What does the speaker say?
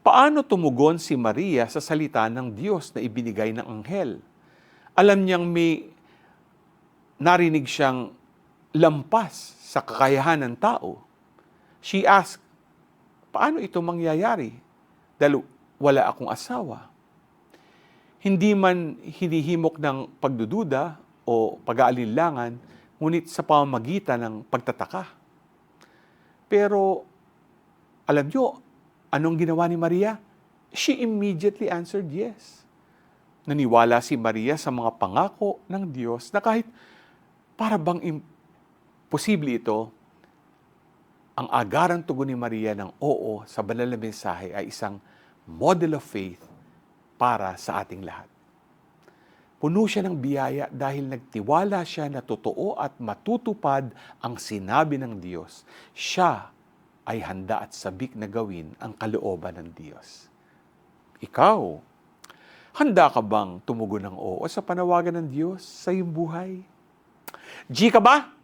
Paano tumugon si Maria sa salita ng Diyos na ibinigay ng anghel? Alam niyang may narinig siyang lampas sa kakayahan ng tao. She asked, paano ito mangyayari? Dahil wala akong asawa. Hindi man hinihimok ng pagdududa o pag-aalinlangan, ngunit sa pamamagitan ng pagtataka. Pero, alam niyo, anong ginawa ni Maria? She immediately answered yes. Naniwala si Maria sa mga pangako ng Diyos na kahit para bang imposible ito, ang agarang tugon ni Maria ng oo sa banal na mensahe ay isang model of faith para sa ating lahat. Puno siya ng biyaya dahil nagtiwala siya na totoo at matutupad ang sinabi ng Diyos. Siya ay handa at sabik na gawin ang kalooban ng Diyos. Ikaw, handa ka bang tumugon ng oo sa panawagan ng Diyos sa iyong buhay? G ka ba?